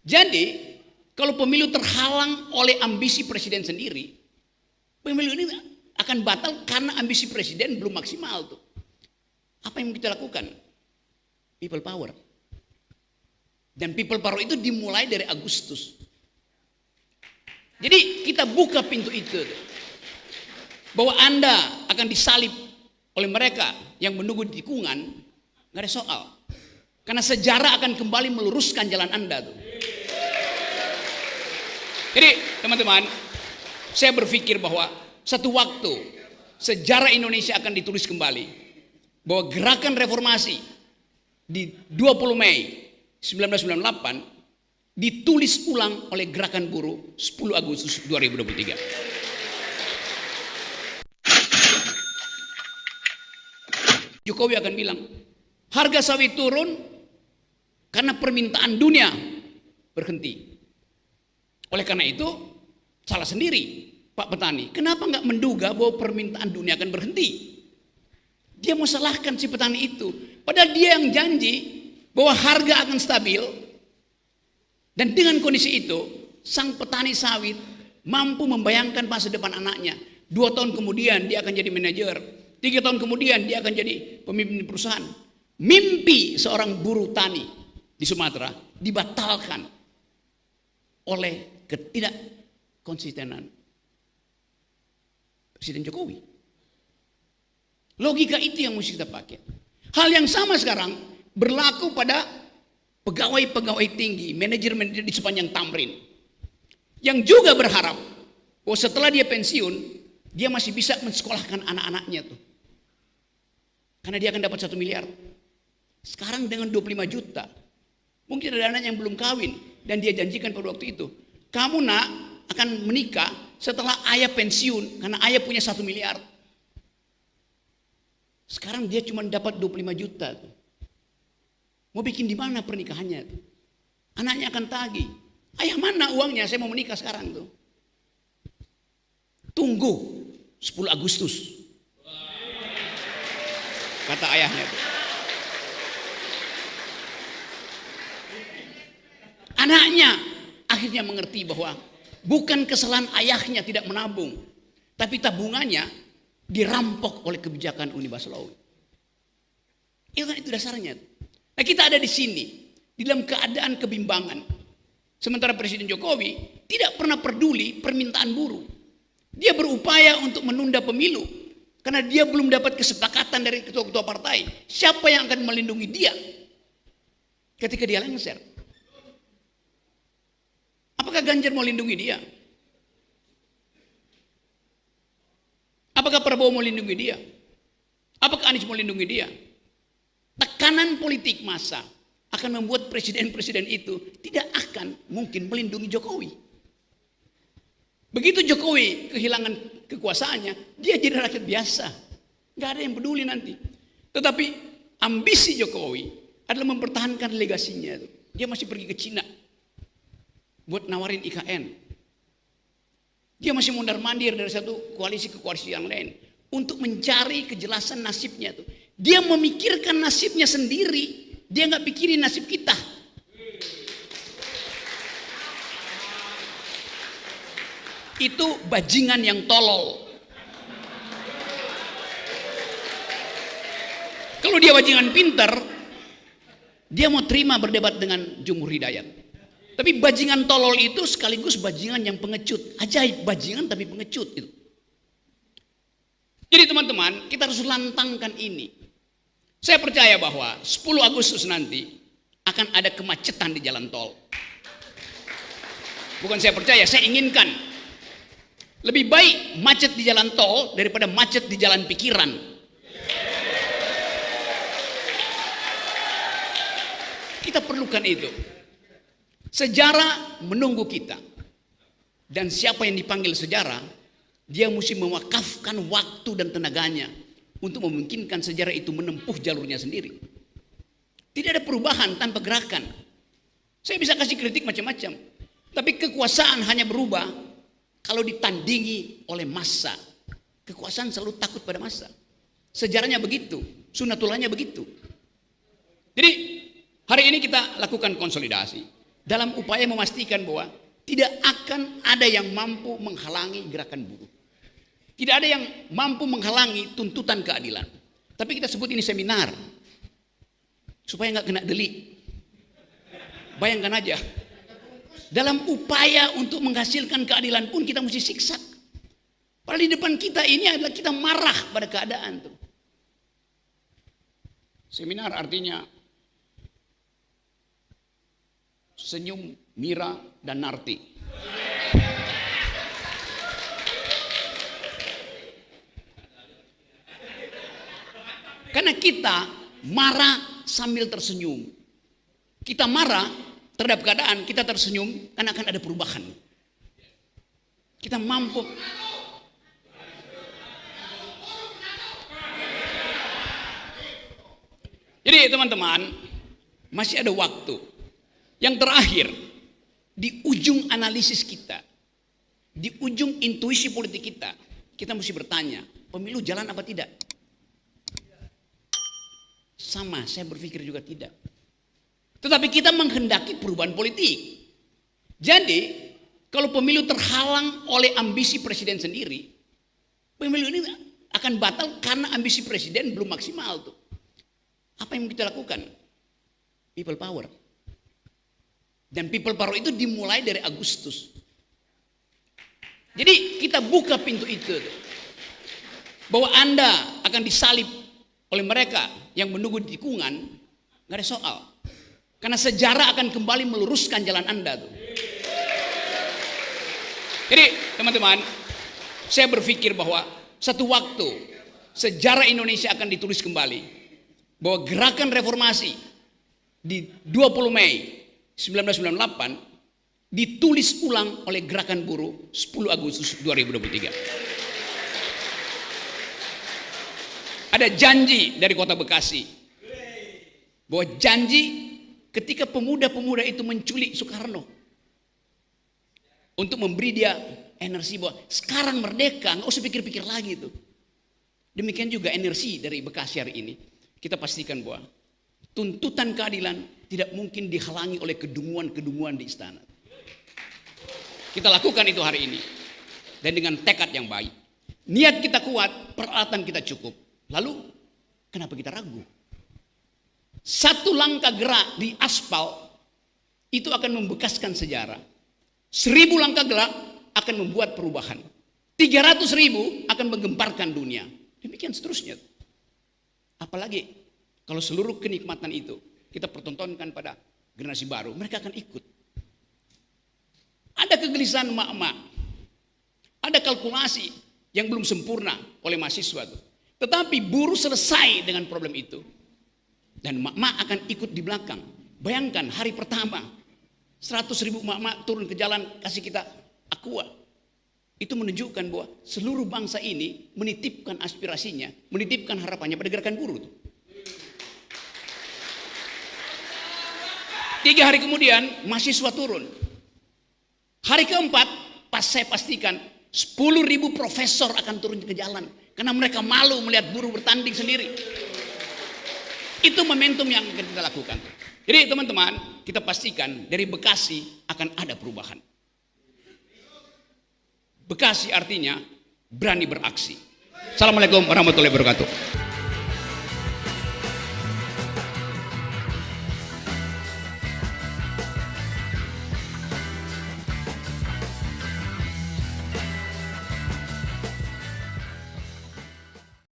Jadi kalau pemilu terhalang oleh ambisi presiden sendiri, pemilu ini akan batal karena ambisi presiden belum maksimal tuh. Apa yang kita lakukan? People power. Dan people power itu dimulai dari Agustus. Jadi kita buka pintu itu tuh, bahwa Anda akan disalib oleh mereka yang menunggu tikungan, nggak ada soal. Karena sejarah akan kembali meluruskan jalan Anda tuh. Jadi teman-teman, saya berpikir bahwa satu waktu sejarah Indonesia akan ditulis kembali, bahwa gerakan reformasi di 20 Mei 1998 ditulis ulang oleh gerakan buruh 10 Agustus 2023. Jokowi akan bilang, harga sawit turun karena permintaan dunia berhenti. Oleh karena itu, salah sendiri Pak Petani. Kenapa nggak menduga bahwa permintaan dunia akan berhenti? Dia mau salahkan si petani itu. Padahal dia yang janji bahwa harga akan stabil. Dan dengan kondisi itu, sang petani sawit mampu membayangkan masa depan anaknya. 2 tahun kemudian dia akan jadi manajer. 3 tahun kemudian dia akan jadi pemimpin perusahaan. Mimpi seorang buruh tani di Sumatera dibatalkan oleh ketidakkonsistenan Presiden Jokowi. Logika itu yang mesti kita pakai. Hal yang sama sekarang berlaku pada pegawai-pegawai tinggi, manajer-manajer di sepanjang Tamrin, yang juga berharap bahwa setelah dia pensiun, dia masih bisa mensekolahkan anak-anaknya tuh. Karena dia akan dapat 1 miliar. Sekarang dengan 25 juta, mungkin ada anak yang belum kawin, dan dia janjikan pada waktu itu, kamu nak akan menikah setelah ayah pensiun, karena ayah punya 1 miliar. Sekarang dia cuma dapat 25 juta tuh. Mau bikin di mana pernikahannya tuh? Anaknya akan tagih. Ayah mana uangnya? Saya mau menikah sekarang tuh. Tunggu 10 Agustus. Kata ayahnya tuh. Anaknya akhirnya mengerti bahwa bukan kesalahan ayahnya tidak menabung, tapi tabungannya dirampok oleh kebijakan Uni Baslawi. Itu dasarnya. Nah, kita ada di sini di dalam keadaan kebimbangan. Sementara Presiden Jokowi tidak pernah peduli permintaan buruh. Dia berupaya untuk menunda pemilu karena dia belum dapat kesepakatan dari ketua-ketua partai. Siapa yang akan melindungi dia ketika dia lengser? Apakah Ganjar mau lindungi dia? Apakah Prabowo mau lindungi dia? Apakah Anies mau lindungi dia? Tekanan politik massa akan membuat presiden-presiden itu tidak akan mungkin melindungi Jokowi. Begitu Jokowi kehilangan kekuasaannya, dia jadi rakyat biasa. Gak ada yang peduli nanti. Tetapi ambisi Jokowi adalah mempertahankan legasinya. Dia masih pergi ke Cina buat nawarin IKN. Dia masih mondar-mandir dari satu koalisi ke koalisi yang lain untuk mencari kejelasan nasibnya tuh. Dia memikirkan nasibnya sendiri, dia nggak pikirin nasib kita. Itu bajingan yang tolol. Kalau dia bajingan pinter, dia mau terima berdebat dengan Jumhur Hidayat. Tapi bajingan tolol itu sekaligus bajingan yang pengecut. Ajaib, bajingan tapi pengecut itu. Jadi teman-teman, kita harus lantangkan ini. Saya percaya bahwa 10 Agustus nanti akan ada kemacetan di jalan tol. Bukan saya percaya, saya inginkan. Lebih baik macet di jalan tol daripada macet di jalan pikiran. Kita perlukan itu. Sejarah menunggu kita. Dan siapa yang dipanggil sejarah, dia mesti mewakafkan waktu dan tenaganya untuk memungkinkan sejarah itu menempuh jalurnya sendiri. Tidak ada perubahan tanpa gerakan. Saya bisa kasih kritik macam-macam, tapi kekuasaan hanya berubah kalau ditandingi oleh massa. Kekuasaan selalu takut pada massa. Sejarahnya begitu, sunatullahnya begitu. Jadi hari ini kita lakukan konsolidasi. dalam upaya memastikan bahwa tidak akan ada yang mampu menghalangi gerakan buruh. Tidak ada yang mampu menghalangi tuntutan keadilan. Tapi kita sebut ini seminar supaya nggak kena delik. Bayangkan aja, dalam upaya untuk menghasilkan keadilan pun kita mesti siksa. Padahal di depan kita ini adalah kita marah pada keadaan tuh. Seminar artinya senyum, Mira, dan Narti. Karena kita marah sambil tersenyum. Kita marah terhadap keadaan, kita tersenyum karena akan ada perubahan. Kita mampu. Jadi teman-teman, masih ada waktu. Yang terakhir, di ujung analisis kita, di ujung intuisi politik kita mesti bertanya, pemilu jalan apa tidak? Sama, saya berpikir juga tidak. Tetapi kita menghendaki perubahan politik. Jadi, kalau pemilu terhalang oleh ambisi presiden sendiri, pemilu ini akan batal karena ambisi presiden belum maksimal tuh. Apa yang kita lakukan? People power. Dan people power itu dimulai dari Agustus. Jadi kita buka pintu itu. Bahwa Anda akan disalib oleh mereka yang menunggu di tikungan, gak ada soal. Karena sejarah akan kembali meluruskan jalan Anda tuh. Jadi teman-teman, saya berpikir bahwa satu waktu sejarah Indonesia akan ditulis kembali. Bahwa gerakan reformasi di 20 Mei 1998 ditulis ulang oleh gerakan buruh 10 Agustus 2023. Ada janji dari Kota Bekasi bahwa janji ketika pemuda-pemuda itu menculik Soekarno untuk memberi dia energi bahwa sekarang merdeka, nggak usah pikir-pikir lagi itu. Demikian juga energi dari Bekasi hari ini. Kita pastikan bahwa tuntutan keadilan tidak mungkin dihalangi oleh kedunguan-kedunguan di istana. Kita lakukan itu hari ini. Dan dengan tekad yang baik. Niat kita kuat, peralatan kita cukup. Lalu, kenapa kita ragu? Satu langkah gerak di aspal, itu akan membekaskan sejarah. 1000 langkah gerak akan membuat perubahan. 300.000 akan menggemparkan dunia. Demikian seterusnya. Apalagi kalau seluruh kenikmatan itu kita pertontonkan pada generasi baru, mereka akan ikut. Ada kegelisahan emak-emak, ada kalkulasi yang belum sempurna oleh mahasiswa itu. Tetapi buruh selesai dengan problem itu. Dan emak-emak akan ikut di belakang. Bayangkan hari pertama 100.000 emak-emak turun ke jalan kasih kita aqua. Itu menunjukkan bahwa seluruh bangsa ini menitipkan aspirasinya, menitipkan harapannya pada gerakan buruh. 3 hari kemudian mahasiswa turun. Hari keempat pas saya pastikan 10.000 profesor akan turun ke jalan. Karena mereka malu melihat buruh bertanding sendiri. Itu momentum yang akan kita lakukan. Jadi teman-teman, kita pastikan dari Bekasi akan ada perubahan. Bekasi artinya berani beraksi. Assalamualaikum warahmatullahi wabarakatuh.